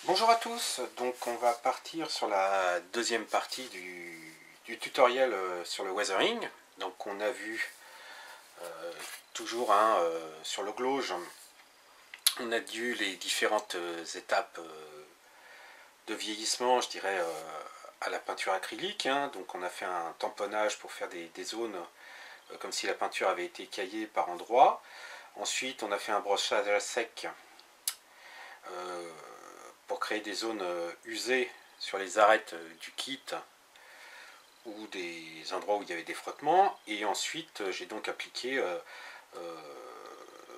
Bonjour à tous, donc on va partir sur la deuxième partie du tutoriel sur le weathering. Donc on a vu toujours sur le glauge, on a vu les différentes étapes de vieillissement, je dirais, à la peinture acrylique. Donc on a fait un tamponnage pour faire des zones comme si la peinture avait été écaillée par endroits. Ensuite on a fait un brossage à sec pour créer des zones usées sur les arêtes du kit ou des endroits où il y avait des frottements. Et ensuite j'ai donc appliqué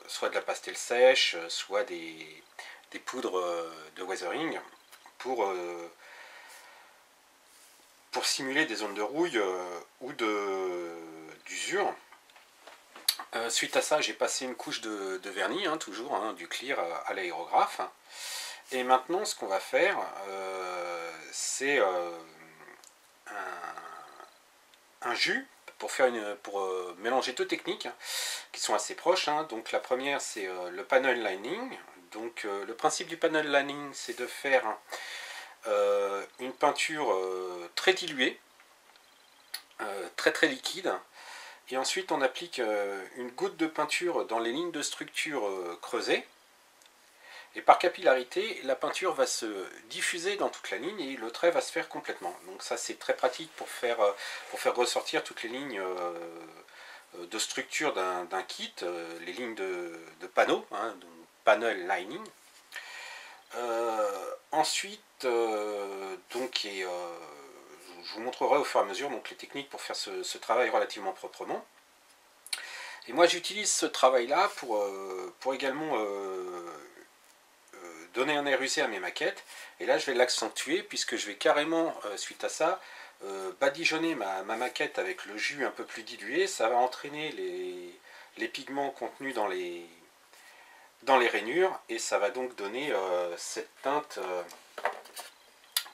soit de la pastel sèche, soit des poudres de weathering pour simuler des zones de rouille ou d'usure. Suite à ça, j'ai passé une couche de vernis, toujours du clear à l'aérographe. Et maintenant, ce qu'on va faire, c'est un jus pour mélanger deux techniques qui sont assez proches. Donc la première, c'est le panel lining. Donc le principe du panel lining, c'est de faire une peinture très diluée, très liquide. Et ensuite, on applique une goutte de peinture dans les lignes de structure creusées. Et par capillarité, la peinture va se diffuser dans toute la ligne et le trait va se faire complètement. Donc ça, c'est très pratique pour faire ressortir toutes les lignes de structure d'un kit, les lignes de panneaux, donc panel lining. Ensuite, je vous montrerai au fur et à mesure donc, les techniques pour faire ce travail relativement proprement. Et moi, j'utilise ce travail-là pour également donner un air usé à mes maquettes. Et là, je vais l'accentuer puisque je vais carrément, suite à ça, badigeonner ma maquette avec le jus un peu plus dilué. Ça va entraîner les pigments contenus dans les rainures et ça va donc donner cette teinte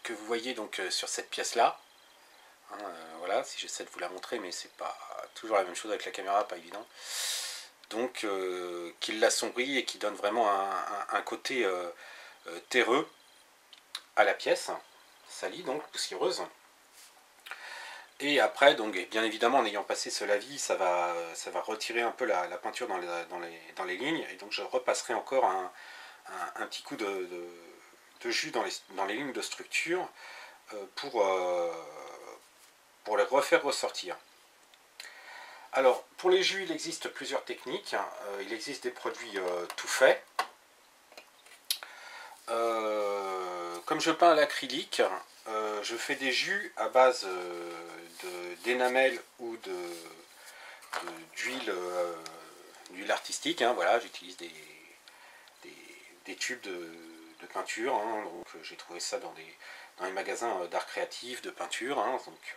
que vous voyez donc sur cette pièce là. Voilà, si j'essaie de vous la montrer, mais c'est pas toujours la même chose avec la caméra, pas évident. Donc qui l'assombrit et qui donne vraiment un côté terreux à la pièce, salie donc, poussiéreuse. Et après, donc bien évidemment, en ayant passé ce lavis, ça va retirer un peu la peinture dans les lignes, et donc je repasserai encore un petit coup de jus dans les lignes de structure pour les refaire ressortir. Alors, pour les jus, il existe plusieurs techniques. Il existe des produits tout faits. Comme je peins à l'acrylique, je fais des jus à base d'énamel ou d'huile artistique. Voilà, j'utilise des tubes de peinture. Donc j'ai trouvé ça dans les magasins d'art créatif, de peinture. Donc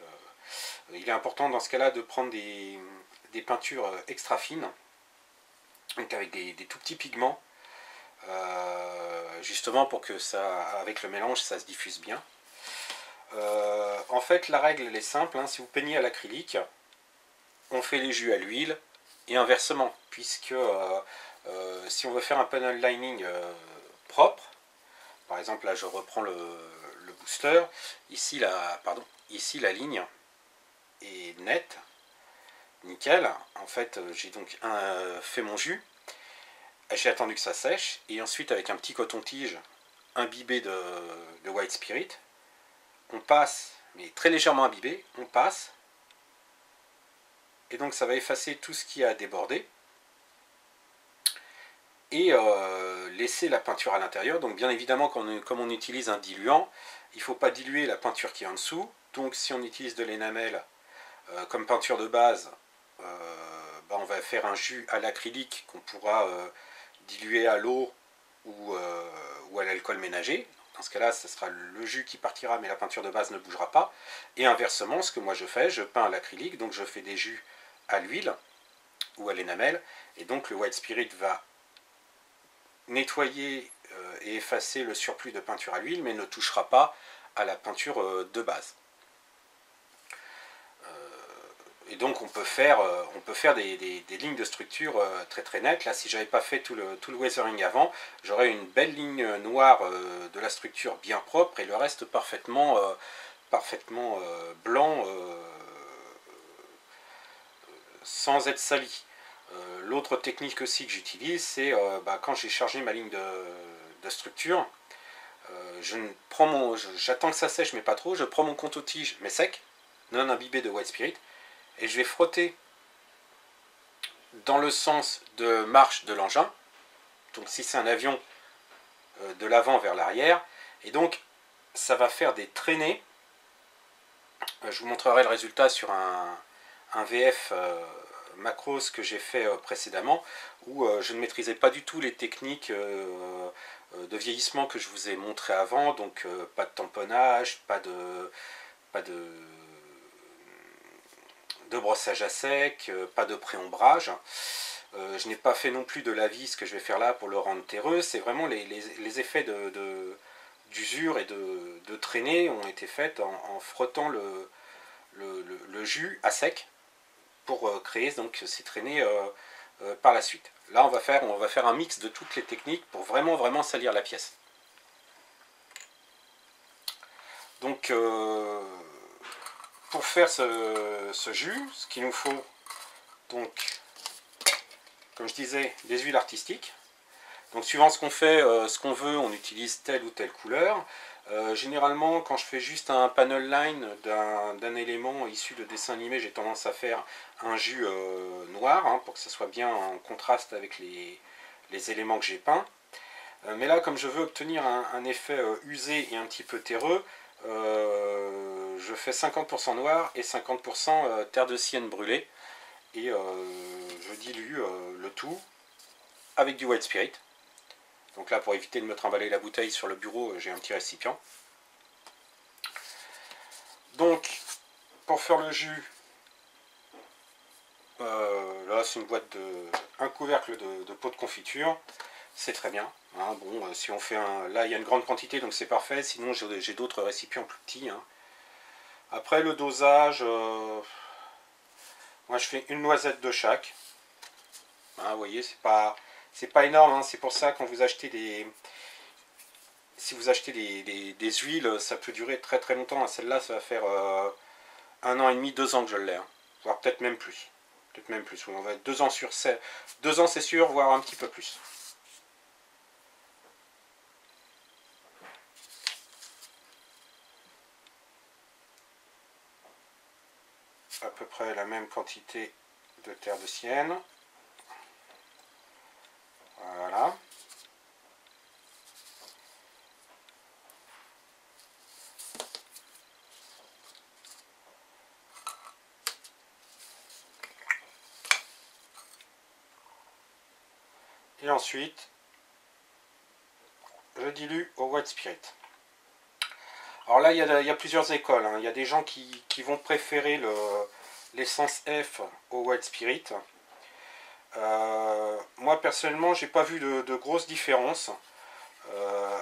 il est important dans ce cas-là de prendre des peintures extra fines, donc avec des tout petits pigments. Justement pour que ça, avec le mélange, ça se diffuse bien. En fait, la règle elle est simple. Si vous peignez à l'acrylique, on fait les jus à l'huile et inversement, puisque si on veut faire un panel lining propre, par exemple là je reprends le booster, ici la ligne est nette, nickel. En fait, j'ai donc fait mon jus. J'ai attendu que ça sèche, et ensuite avec un petit coton-tige imbibé de White Spirit, on passe, mais très légèrement imbibé, on passe, et donc ça va effacer tout ce qui a débordé, et laisser la peinture à l'intérieur. Donc bien évidemment, comme on utilise un diluant, il ne faut pas diluer la peinture qui est en dessous. Donc si on utilise de l'énamel comme peinture de base, on va faire un jus à l'acrylique qu'on pourra dilué à l'eau ou à l'alcool ménager. Dans ce cas-là, ce sera le jus qui partira, mais la peinture de base ne bougera pas. Et inversement, ce que moi je fais, je peins à l'acrylique, donc je fais des jus à l'huile ou à l'énamel, et donc le White Spirit va nettoyer et effacer le surplus de peinture à l'huile, mais ne touchera pas à la peinture de base. et donc on peut faire des lignes de structure très très nettes. Là, si j'avais pas fait tout le weathering avant, j'aurais une belle ligne noire de la structure bien propre et le reste parfaitement blanc sans être sali. L'autre technique aussi que j'utilise, c'est quand j'ai chargé ma ligne de structure, j'attends que ça sèche mais pas trop, je prends mon compte-tige mais sec, non imbibé de White Spirit, et je vais frotter dans le sens de marche de l'engin, donc si c'est un avion, de l'avant vers l'arrière, et donc ça va faire des traînées. Je vous montrerai le résultat sur un VF macros que j'ai fait précédemment, où je ne maîtrisais pas du tout les techniques de vieillissement que je vous ai montré avant, donc pas de tamponnage, pas de brossage à sec, pas de pré-ombrage. Je n'ai pas fait non plus de lavis, ce que je vais faire là pour le rendre terreux. C'est vraiment les effets d'usure et de traînée ont été faits en frottant le jus à sec pour créer donc ces traînées par la suite. Là on va faire un mix de toutes les techniques pour vraiment salir la pièce. Donc pour faire ce jus, ce qu'il nous faut, donc comme je disais, des huiles artistiques. Donc suivant ce qu'on fait, ce qu'on veut, on utilise telle ou telle couleur. Généralement, quand je fais juste un panel line d'un élément issu de dessin animé, j'ai tendance à faire un jus noir, pour que ça soit bien en contraste avec les éléments que j'ai peints. Mais là, comme je veux obtenir un effet usé et un petit peu terreux, je fais 50% noir et 50% terre de sienne brûlée. Et je dilue le tout avec du White Spirit. Donc là, pour éviter de me trimballer la bouteille sur le bureau, j'ai un petit récipient. Donc, pour faire le jus, là c'est une boîte un couvercle de pot de confiture. C'est très bien. Bon, si on fait là il y a une grande quantité, donc c'est parfait. Sinon, j'ai d'autres récipients plus petits. Après, le dosage, moi je fais une noisette de chaque. Vous voyez, c'est pas énorme. C'est pour ça quand vous achetez si vous achetez des huiles, ça peut durer très très longtemps. Celle-là, ça va faire 1 an et demi, 2 ans que je l'ai, voire peut-être même plus. Peut-être même plus. On va être 2 ans sur 7. 2 ans c'est sûr, voire un petit peu plus. À peu près la même quantité de terre de sienne. Voilà. Et ensuite, je dilue au White Spirit. Alors là, il y a plusieurs écoles. Il y a des gens qui vont préférer l'essence F au White Spirit. Moi, personnellement, j'ai pas vu de grosses différences.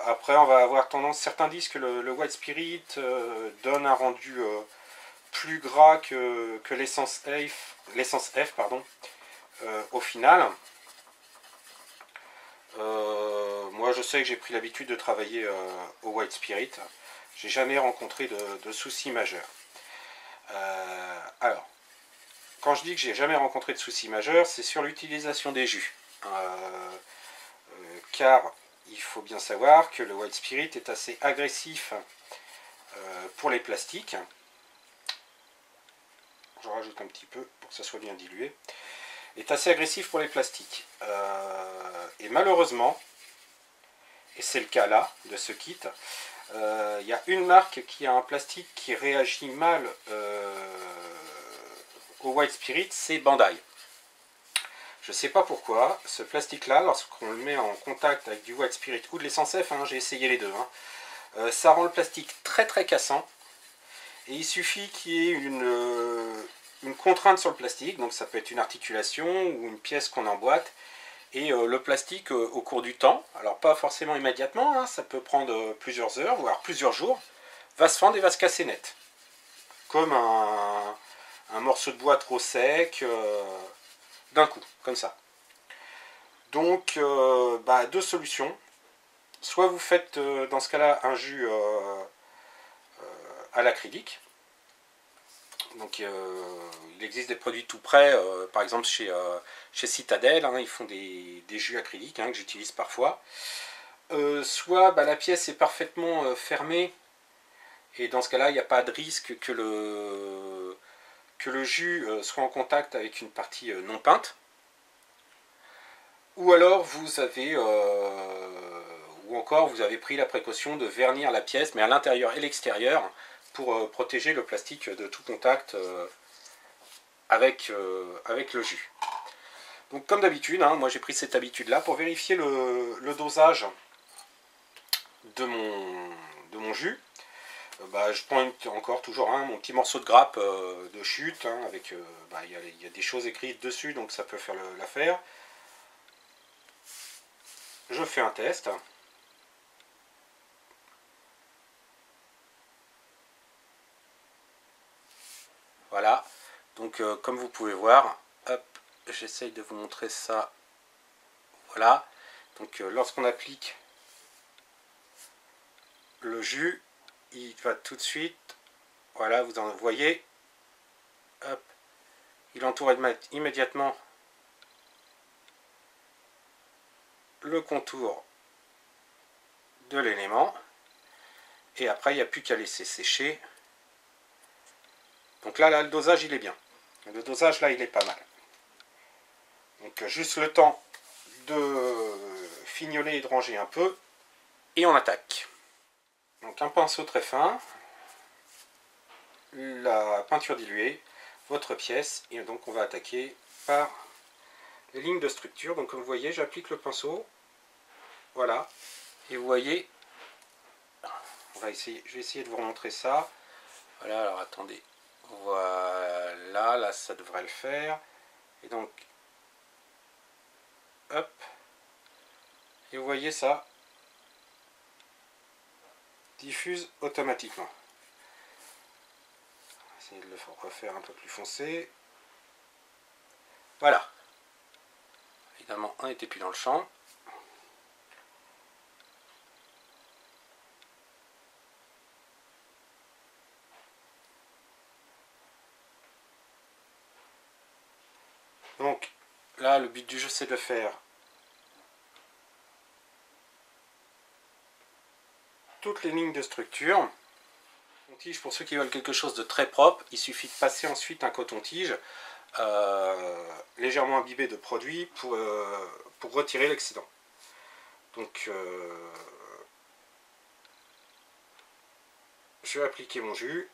Après, on va avoir tendance... Certains disent que le White Spirit donne un rendu plus gras que l'essence F, pardon, au final. Moi, je sais que j'ai pris l'habitude de travailler au White Spirit. J'ai jamais rencontré de soucis majeurs. Alors, quand je dis que j'ai jamais rencontré de soucis majeurs, c'est sur l'utilisation des jus. Car il faut bien savoir que le White Spirit est assez agressif pour les plastiques. Je rajoute un petit peu pour que ça soit bien dilué. Est assez agressif pour les plastiques. Et malheureusement, et c'est le cas là de ce kit, il y a une marque qui a un plastique qui réagit mal au White Spirit, c'est Bandai. Je ne sais pas pourquoi, ce plastique là, lorsqu'on le met en contact avec du White Spirit ou de l'essence F, j'ai essayé les deux, ça rend le plastique très très cassant, et il suffit qu'il y ait une contrainte sur le plastique, donc ça peut être une articulation ou une pièce qu'on emboîte, et le plastique au cours du temps, alors pas forcément immédiatement, ça peut prendre plusieurs heures, voire plusieurs jours, va se fendre et va se casser net. Comme un morceau de bois trop sec, d'un coup, comme ça. Donc, deux solutions. Soit vous faites dans ce cas-là un jus à l'acrylique. Donc il existe des produits tout prêts, par exemple chez Citadel, hein, ils font des jus acryliques hein, que j'utilise parfois. Soit la pièce est parfaitement fermée, et dans ce cas-là il n'y a pas de risque que le jus soit en contact avec une partie non peinte. Ou alors vous avez pris la précaution de vernir la pièce, mais à l'intérieur et l'extérieur, pour protéger le plastique de tout contact avec le jus. Donc comme d'habitude, hein, moi j'ai pris cette habitude là pour vérifier le dosage de mon jus. Je prends encore toujours mon petit morceau de grappe de chute, hein, avec il y a des choses écrites dessus, donc ça peut faire l'affaire. Je fais un test. Voilà, donc comme vous pouvez voir, hop, j'essaye de vous montrer ça. Voilà, donc lorsqu'on applique le jus, il va tout de suite, voilà, vous en voyez, hop, il entoure immédiatement le contour de l'élément, et après il n'y a plus qu'à laisser sécher. Donc là, le dosage il est bien, le dosage là il est pas mal. Donc juste le temps de fignoler et de ranger un peu, et on attaque. Donc un pinceau très fin, la peinture diluée, votre pièce, et donc on va attaquer par les lignes de structure. Donc comme vous voyez, j'applique le pinceau, voilà, et vous voyez, je vais essayer de vous remontrer ça. Voilà, alors attendez, voilà, là ça devrait le faire, et donc, hop, et vous voyez ça diffuse automatiquement. Essayer de le refaire un peu plus foncé. Voilà. Évidemment, on n'était plus dans le champ. Donc, là, le but du jeu, c'est de faire toutes les lignes de structure. Coton-tige, pour ceux qui veulent quelque chose de très propre, il suffit de passer ensuite un coton-tige légèrement imbibé de produit pour retirer l'excédent. Donc je vais appliquer mon jus.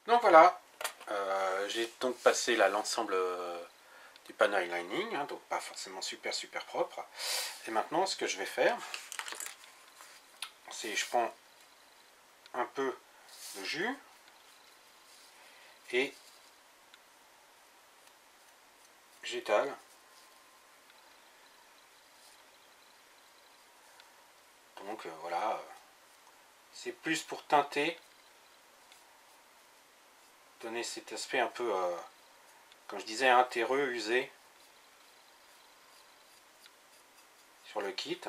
Donc voilà, j'ai donc passé là l'ensemble du panel lining, hein, donc pas forcément super propre. Et maintenant ce que je vais faire, c'est je prends un peu de jus et j'étale donc voilà C'est plus pour teinter, donner cet aspect un peu, comme je disais, hein, terreux, usé sur le kit.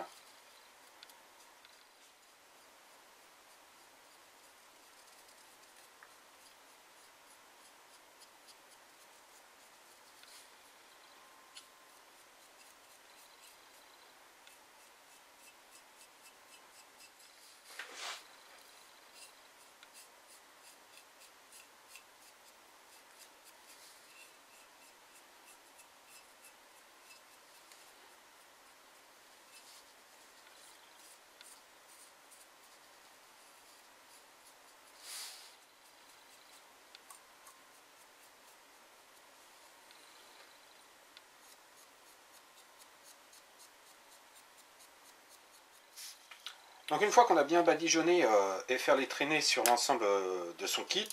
Donc une fois qu'on a bien badigeonné et faire les traîner sur l'ensemble de son kit,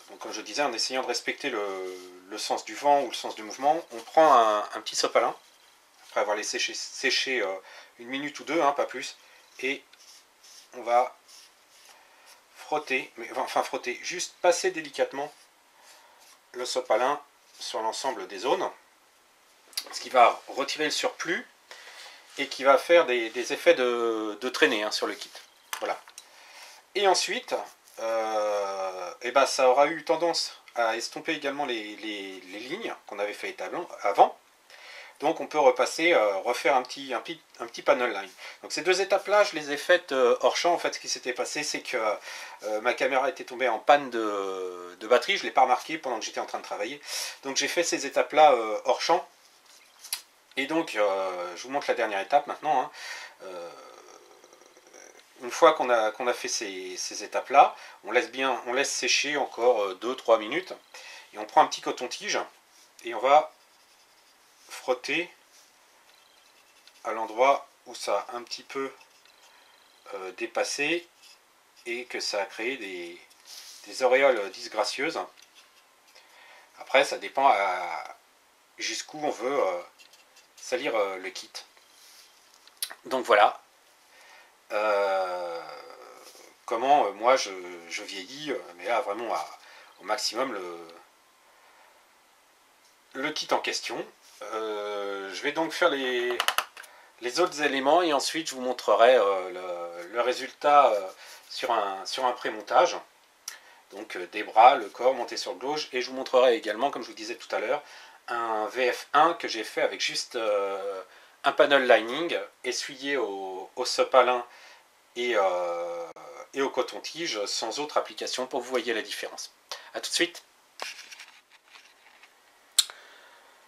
donc comme je disais, en essayant de respecter le sens du vent ou le sens du mouvement, on prend un petit sopalin, après avoir laissé sécher une minute ou deux, hein, pas plus, et on va frotter, frotter, juste passer délicatement le sopalin sur l'ensemble des zones, ce qui va retirer le surplus et qui va faire des effets de traînée, hein, sur le kit. Voilà. Et ensuite, ça aura eu tendance à estomper également les lignes qu'on avait fait avant. Donc on peut repasser, refaire un petit panel line. Donc ces deux étapes-là, je les ai faites hors champ. En fait, ce qui s'était passé, c'est que ma caméra était tombée en panne de batterie. Je ne l'ai pas remarqué pendant que j'étais en train de travailler. Donc j'ai fait ces étapes-là hors champ. Et donc, je vous montre la dernière étape maintenant, hein. Une fois qu'on a fait ces étapes-là, on laisse sécher encore 2-3 minutes. Et on prend un petit coton-tige et on va frotter à l'endroit où ça a un petit peu dépassé et que ça a créé des auréoles disgracieuses. Après, ça dépend jusqu'où on veut salir le kit. Donc voilà comment moi je vieillis, mais là vraiment au maximum le kit en question. Je vais donc faire les autres éléments et ensuite je vous montrerai le résultat sur un pré-montage. Donc des bras, le corps monté sur le gauche, et je vous montrerai également, comme je vous disais tout à l'heure, un VF1 que j'ai fait avec juste un panel lining essuyé au sopalin et au coton-tige sans autre application pour que vous voyez la différence. A tout de suite.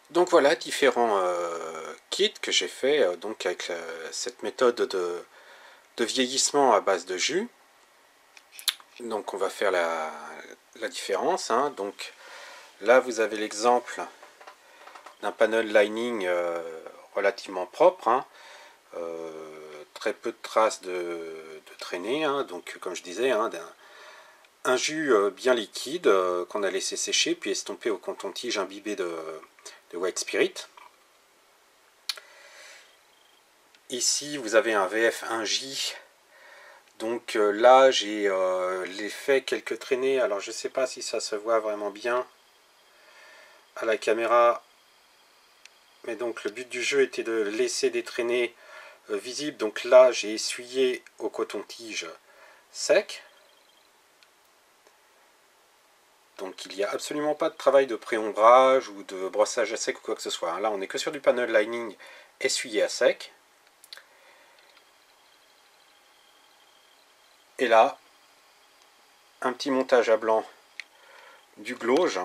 Donc voilà différents kits que j'ai fait donc avec cette méthode de vieillissement à base de jus. Donc on va faire la différence, hein. Donc là vous avez l'exemple d'un panel lining relativement propre, hein. Très peu de traces de traînée, hein. Donc comme je disais, hein, un jus bien liquide qu'on a laissé sécher puis estompé au coton-tige imbibé de White Spirit. Ici vous avez un VF1J. Donc là j'ai fait quelques traînées. Alors je ne sais pas si ça se voit vraiment bien à la caméra, mais donc le but du jeu était de laisser des traînées visibles. Donc là j'ai essuyé au coton-tige sec. Donc il n'y a absolument pas de travail de pré-ombrage ou de brossage à sec ou quoi que ce soit. Là on n'est que sur du panel lining essuyé à sec. Et là, un petit montage à blanc du glauge.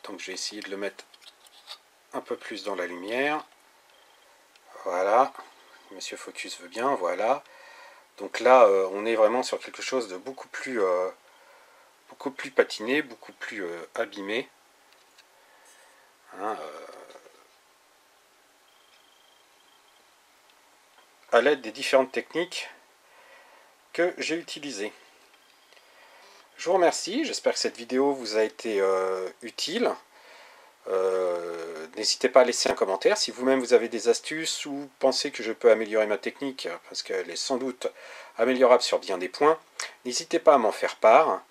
Donc je vais essayer de le mettre un peu plus dans la lumière. Voilà, Monsieur Focus veut bien, voilà. Donc là, on est vraiment sur quelque chose de beaucoup plus patiné, beaucoup plus abîmé. Hein, à l'aide des différentes techniques que j'ai utilisées. Je vous remercie, j'espère que cette vidéo vous a été utile. N'hésitez pas à laisser un commentaire. Si vous-même vous avez des astuces ou pensez que je peux améliorer ma technique, parce qu'elle est sans doute améliorable sur bien des points, n'hésitez pas à m'en faire part.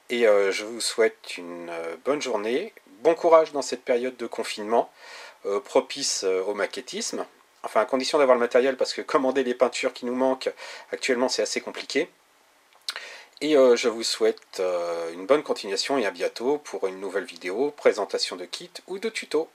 Et je vous souhaite une bonne journée. Bon courage dans cette période de confinement, propice au maquettisme. Enfin, à condition d'avoir le matériel, parce que commander les peintures qui nous manquent actuellement, c'est assez compliqué. Et je vous souhaite une bonne continuation et à bientôt pour une nouvelle vidéo, présentation de kit ou de tuto.